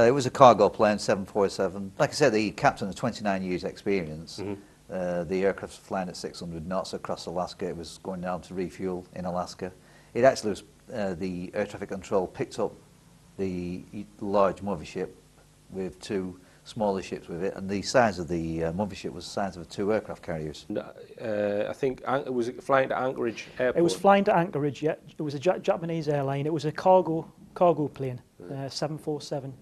It was a cargo plane, 747. Like I said, the captain had 29 years experience. The aircraft was flying at 600 knots across Alaska. It was going down to refuel in Alaska. It actually was, the air traffic control picked up the large mothership with two smaller ships with it, and the size of the mothership was the size of 2 aircraft carriers. I think, was it flying to Anchorage Airport? It was flying to Anchorage, yeah. It was a Japanese airline. It was a cargo plane, 747.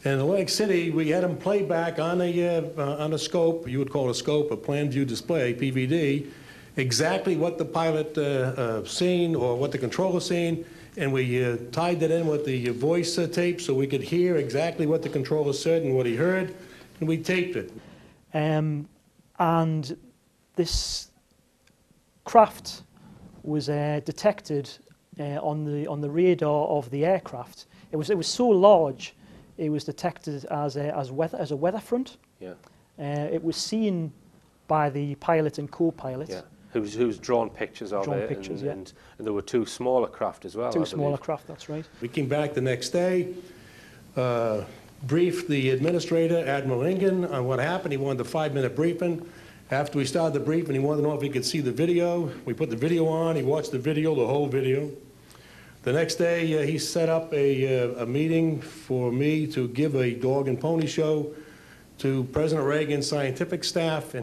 In Atlantic City, we had them play back on a scope, you would call it a scope, a plan view display, PVD, exactly what the pilot seen or what the controller seen, and we tied that in with the voice tape so we could hear exactly what the controller said and what he heard, and we taped it. And this craft was detected on the radar of the aircraft. It was so large. It was detected as a weather front. Yeah. It was seen by the pilot and co-pilot. Yeah. Who's drawn pictures of it. Pictures, and there were 2 smaller craft as well. 2 smaller craft, that's right. We came back the next day, briefed the administrator, Admiral Ingen, on what happened. He wanted a 5-minute briefing. After we started the briefing, he wanted to know if he could see the video. We put the video on. He watched the video, the whole video. The next day, he set up a meeting for me to give a dog and pony show to President Reagan's scientific staff.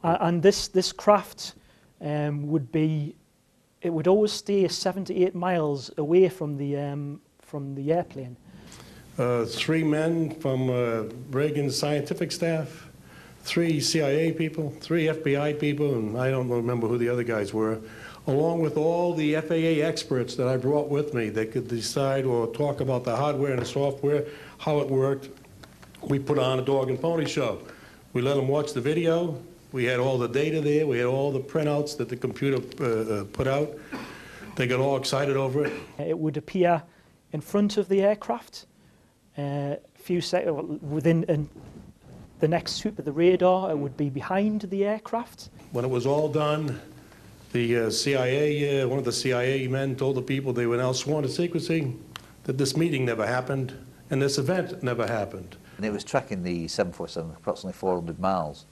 And this craft would always stay 7 to 8 miles away from the airplane. 3 men from Reagan's scientific staff, 3 CIA people, 3 FBI people, and I don't remember who the other guys were, along with all the FAA experts that I brought with me that could decide or talk about the hardware and the software, how it worked. We put on a dog and pony show. We let them watch the video. We had all the data there. We had all the printouts that the computer put out. They got all excited over it. It would appear in front of the aircraft, within the next sweep of the radar. It would be behind the aircraft. When it was all done, the CIA, one of the CIA men told the people they were now sworn to secrecy, that this meeting never happened and this event never happened. And it was tracking the 747 approximately 400 miles.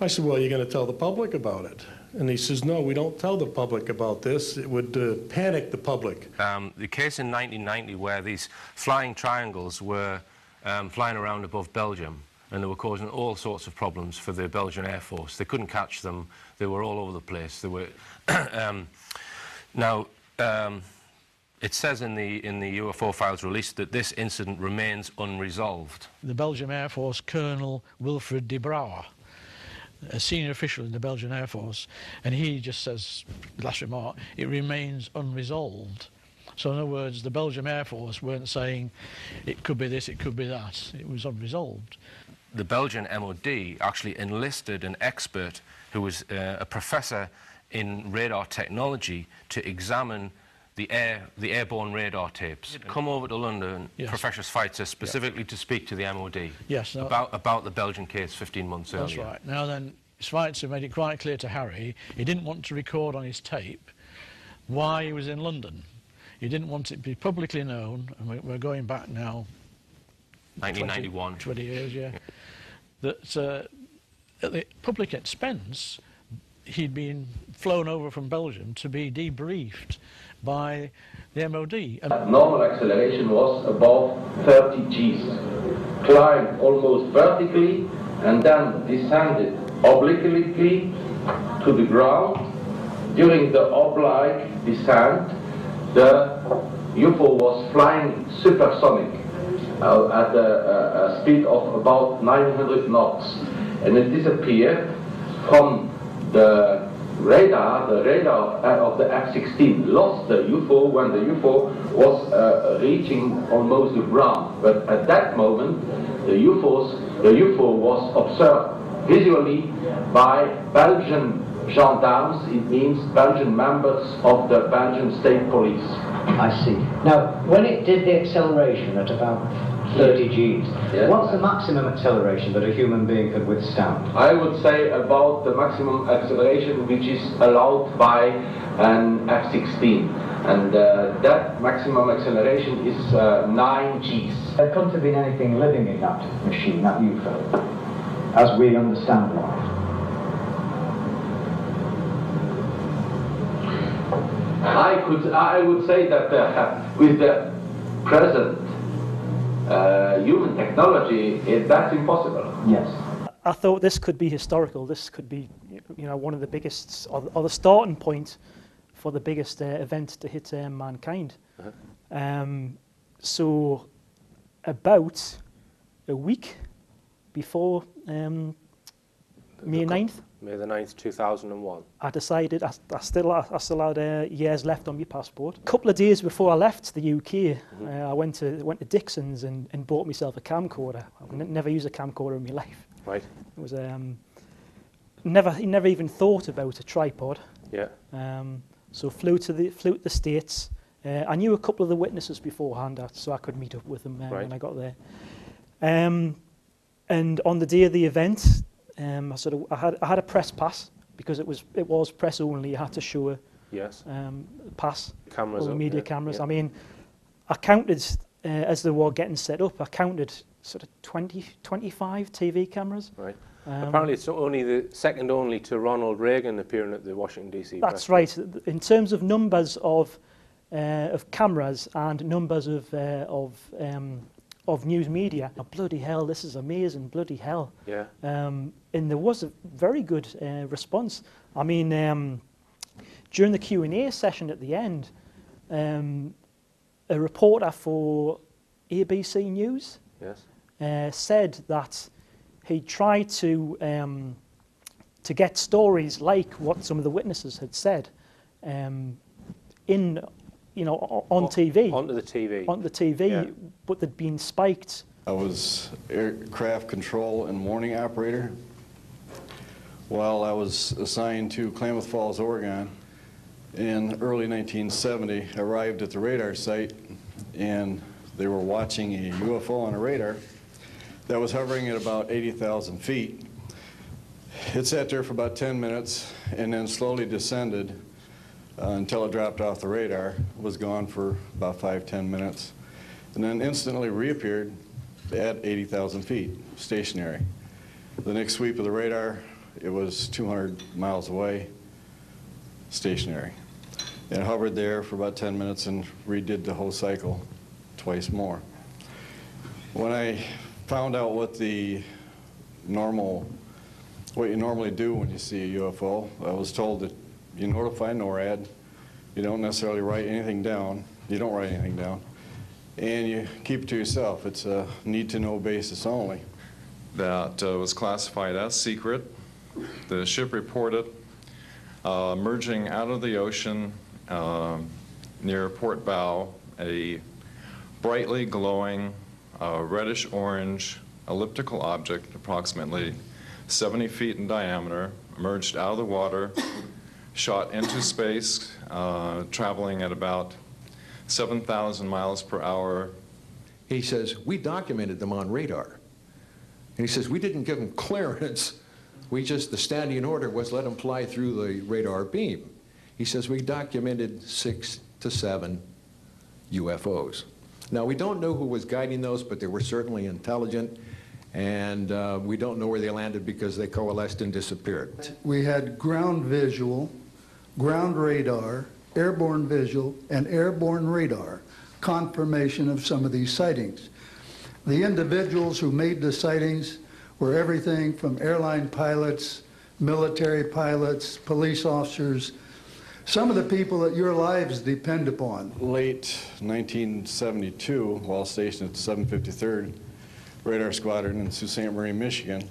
I said, well, you're going to tell the public about it? And he says, no, we don't tell the public about this. It would panic the public. The case in 1990 where these flying triangles were flying around above Belgium, and they were causing all sorts of problems for the Belgian Air Force. They couldn't catch them. They were all over the place. They were it says in the UFO files released that this incident remains unresolved. The Belgian Air Force Colonel Wilfred de Brouwer, a senior official in the Belgian Air Force, and he just says, last remark, it remains unresolved. So in other words, the Belgian Air Force weren't saying it could be this, it could be that. It was unresolved. The Belgian MOD actually enlisted an expert who was a professor in radar technology to examine the airborne radar tapes. Come over to London, yes. Professor Schweitzer, specifically to speak to the MOD yes, no, about the Belgian case 15 months earlier. That's right. Now then, Schweitzer made it quite clear to Harry he didn't want to record on his tape why he was in London. He didn't want it to be publicly known, and we're going back now 1991. 20 years, yeah. That at the public expense, he'd been flown over from Belgium to be debriefed by the MOD. Normal acceleration was above 30 Gs. Climbed almost vertically and then descended obliquely to the ground. During the oblique descent, the UFO was flying supersonic at a speed of about 900 knots, and it disappeared from the radar. The radar of the F-16 lost the UFO when the UFO was reaching almost the ground. But at that moment, the UFO was observed visually by Belgian gendarmes. It means Belgian members of the Belgian state police. I see. Now, when it did the acceleration at about 30 Gs, yeah. What's the maximum acceleration that a human being could withstand? I would say about the maximum acceleration which is allowed by an F-16. And that maximum acceleration is 9 Gs. There couldn't have been anything living in that machine, that UFO, as we understand life. I would say that with the present human technology, that's impossible. Yes. I thought this could be historical. This could be, you know, one of the biggest, or the starting point for the biggest event to hit mankind. So, about a week before May 9th. May the 9th, 2001. I decided I still had years left on my passport. A couple of days before I left the UK, I went to Dixon's and bought myself a camcorder. I've never used a camcorder in my life. Right. It was never even thought about a tripod. Yeah. So flew to the States. I knew a couple of the witnesses beforehand, so I could meet up with them when I got there. And on the day of the event, I had a press pass because it was press only. You had to show a pass. Cameras, all the media cameras. Yeah. I mean, I counted as they were getting set up. I counted sort of 25 TV cameras. Right. Apparently, it's only second only to Ronald Reagan appearing at the Washington D.C. That's right. In terms of numbers of cameras and numbers of news media, oh, bloody hell, this is amazing, bloody hell. Yeah. And there was a very good response. I mean, during the Q&A session at the end, a reporter for ABC News said that he tried to get stories like what some of the witnesses had said on TV. Onto the TV. Onto the TV, but they'd been spiked. I was aircraft control and warning operator while I was assigned to Klamath Falls, Oregon. In early 1970, I arrived at the radar site, and they were watching a UFO on a radar that was hovering at about 80,000 feet. It sat there for about 10 minutes and then slowly descended until it dropped off the radar, was gone for about 5-10 minutes, and then instantly reappeared at 80,000 feet, stationary. The next sweep of the radar, it was 200 miles away, stationary. It hovered there for about 10 minutes and redid the whole cycle twice more. When I found out what you normally do when you see a UFO, I was told that you notify NORAD, you don't necessarily write anything down, you don't write anything down, and you keep it to yourself. It's a need-to-know basis only. That was classified as secret. The ship reported merging out of the ocean near port bow, a brightly glowing reddish-orange elliptical object, approximately 70 feet in diameter, emerged out of the water, shot into space, traveling at about 7,000 miles per hour. He says, we documented them on radar. And he says, we didn't give them clearance. The standing order was let them fly through the radar beam. He says, we documented 6 to 7 UFOs. Now, we don't know who was guiding those, but they were certainly intelligent. And we don't know where they landed because they coalesced and disappeared. We had ground visual, ground radar, airborne visual, and airborne radar confirmation of some of these sightings. The individuals who made the sightings were everything from airline pilots, military pilots, police officers, some of the people that your lives depend upon. Late 1972, while stationed at the 753rd Radar Squadron in Sault Ste. Marie, Michigan,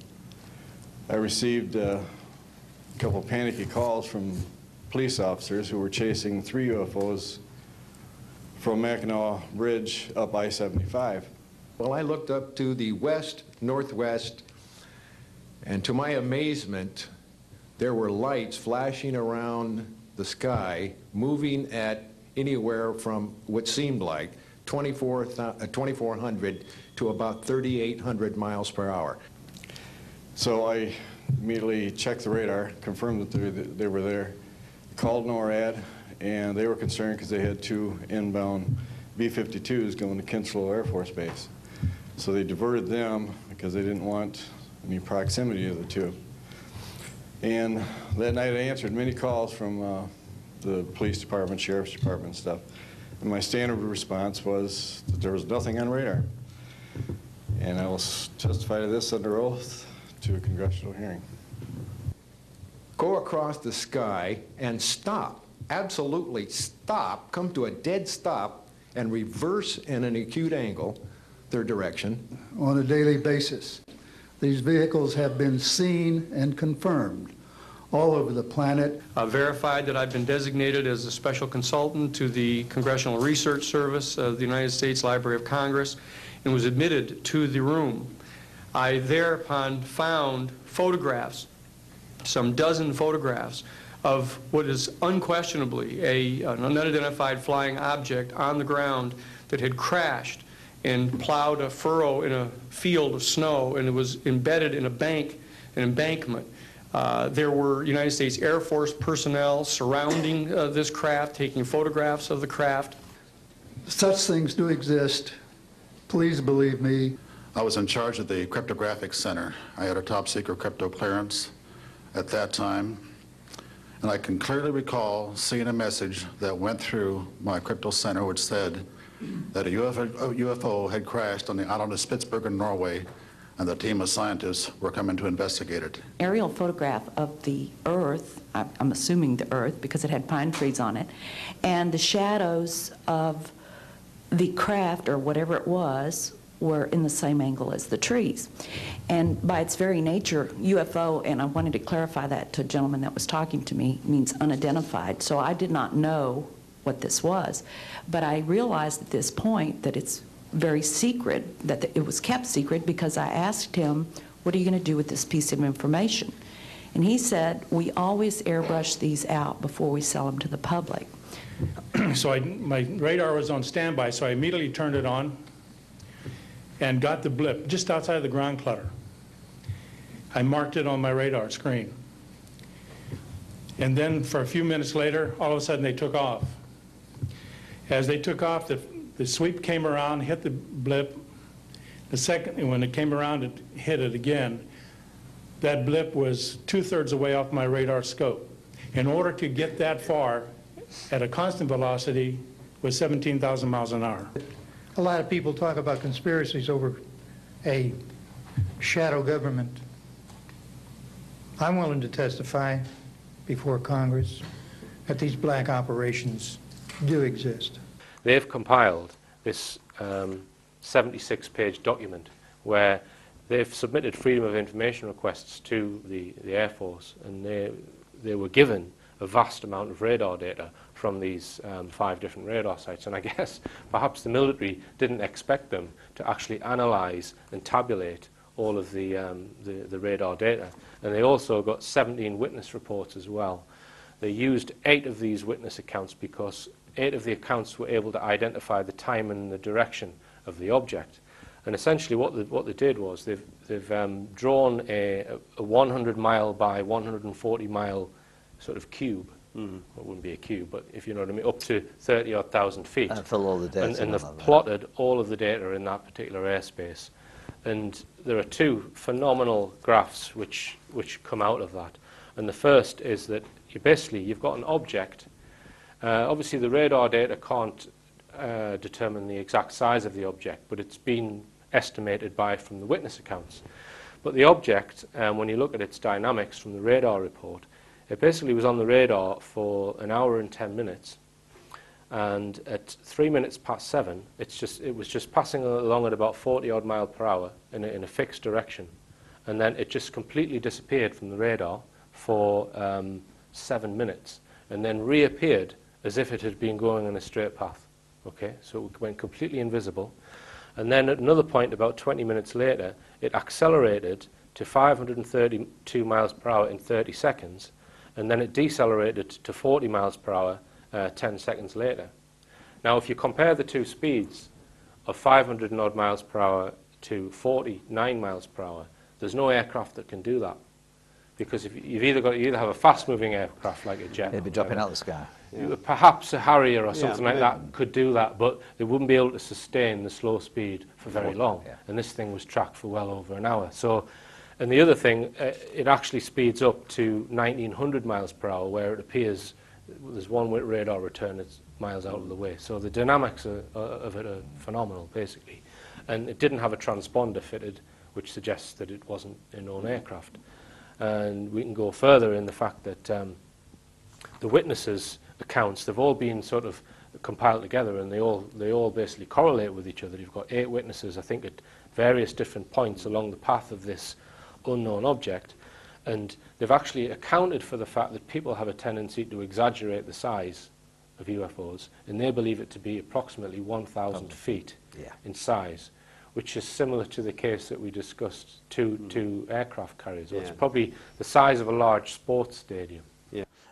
I received a couple panicky calls from police officers who were chasing 3 UFOs from Mackinac Bridge up I-75. Well, I looked up to the west, northwest, and to my amazement, there were lights flashing around the sky, moving at anywhere from what seemed like 2,400 to about 3,800 miles per hour. So I immediately checked the radar, confirmed that they were there, called NORAD, and they were concerned because they had 2 inbound B-52s going to Kinslow Air Force Base. So they diverted them because they didn't want any proximity of the 2. And that night I answered many calls from the police department, sheriff's department and stuff. And my standard response was that there was nothing on radar. And I will testify to this under oath to a congressional hearing. Go across the sky and stop, absolutely stop, come to a dead stop and reverse in an acute angle their direction. On a daily basis. These vehicles have been seen and confirmed all over the planet. Verified that I've been designated as a special consultant to the Congressional Research Service of the United States Library of Congress and was admitted to the room. I thereupon found photographs, some dozen photographs, of what is unquestionably an unidentified flying object on the ground that had crashed and plowed a furrow in a field of snow, and it was embedded in an embankment. There were United States Air Force personnel surrounding this craft, taking photographs of the craft. Such things do exist. Please believe me. I was in charge of the cryptographic center. I had a top secret crypto clearance at that time. And I can clearly recall seeing a message that went through my crypto center which said that a UFO had crashed on the island of Spitsbergen, Norway, and the team of scientists were coming to investigate it. Aerial photograph of the Earth, I'm assuming the Earth because it had pine trees on it, and the shadows of the craft or whatever it was were in the same angle as the trees. And by its very nature, UFO, and I wanted to clarify that to a gentleman that was talking to me, means unidentified. So I did not know what this was. But I realized at this point that it's very secret, that it was kept secret, because I asked him, what are you going to do with this piece of information? And he said, we always airbrush these out before we sell them to the public. So my radar was on standby, so I immediately turned it on and got the blip just outside of the ground clutter. I marked it on my radar screen. And then for a few minutes later, all of a sudden they took off. As they took off, the sweep came around, hit the blip. The second, and when it came around, it hit it again. That blip was 2/3 the way off my radar scope. In order to get that far at a constant velocity was 17,000 miles an hour. A lot of people talk about conspiracies over a shadow government. I'm willing to testify before Congress that these black operations do exist. They've compiled this 76-page document where they've submitted Freedom of Information requests to the Air Force, and they were given a vast amount of radar data from these 5 different radar sites. And I guess perhaps the military didn't expect them to actually analyze and tabulate all of the radar data. And they also got 17 witness reports as well. They used 8 of these witness accounts because 8 of the accounts were able to identify the time and the direction of the object. And essentially what they did was they've drawn a 100-mile by 140-mile sort of cube. It wouldn't be a cube, but if you know what I mean, up to 30-odd thousand feet. And fill all the data. And they've plotted all of the data in that particular airspace. And there are 2 phenomenal graphs which come out of that. And the first is that you've got an object. Obviously the radar data can't determine the exact size of the object, but it's been estimated from the witness accounts. But the object, when you look at its dynamics from the radar report, it basically was on the radar for 1 hour and 10 minutes, and at 3 minutes past 7, it was just passing along at about 40-odd miles per hour in a fixed direction, and then it just completely disappeared from the radar for 7 minutes, and then reappeared as if it had been going in a straight path. Okay, so it went completely invisible, and then at another point, about 20 minutes later, it accelerated to 532 miles per hour in 30 seconds, and then it decelerated to 40 miles per hour 10 seconds later. Now, if you compare the 2 speeds of 500 and odd miles per hour to 49 miles per hour, there's no aircraft that can do that. because if you either have a fast-moving aircraft like a jet, it'd be dropping out of the sky. Perhaps a Harrier or something like that could do that, but they wouldn't be able to sustain the slow speed for very long. And this thing was tracked for well over an hour. So, and the other thing, it actually speeds up to 1900 miles per hour, where it appears there's one with radar return that's miles out of the way. So the dynamics of it are phenomenal, basically. And it didn't have a transponder fitted, which suggests that it wasn't a known aircraft. And we can go further in the fact that the witnesses' accounts, they've all been sort of compiled together, and they all basically correlate with each other. You've got 8 witnesses, I think, at various different points along the path of this unknown object, and they've actually accounted for the fact that people have a tendency to exaggerate the size of UFOs, and they believe it to be approximately 1,000 feet in size, which is similar to the case that we discussed, two aircraft carriers. It's probably the size of a large sports stadium.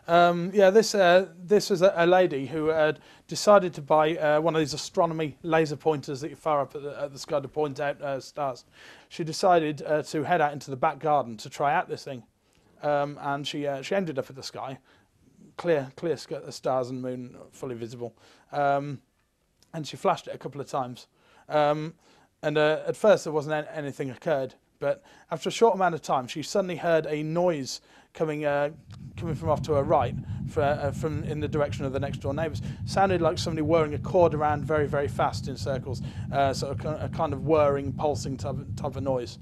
This was a lady who had decided to buy one of these astronomy laser pointers that you fire up at the sky to point out stars. She decided to head out into the back garden to try out this thing, and she ended up at the sky, clear stars and moon fully visible, and she flashed it a couple of times, and at first there wasn't anything occurred, but after a short amount of time she suddenly heard a noise coming from off to her right, from in the direction of the next door neighbours. Sounded like somebody whirring a cord around very, very fast in circles, sort of a kind of whirring, pulsing type of noise.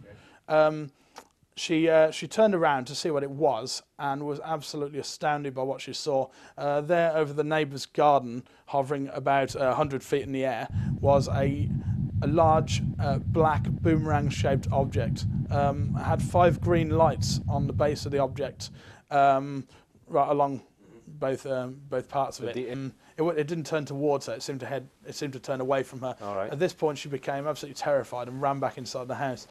She turned around to see what it was and was absolutely astounded by what she saw. There over the neighbour's garden, hovering about 100 feet in the air, was a large black boomerang-shaped object. It had 5 green lights on the base of the object, right along both parts of it. It didn't turn towards her. It seemed to turn away from her. At this point, she became absolutely terrified and ran back inside the house.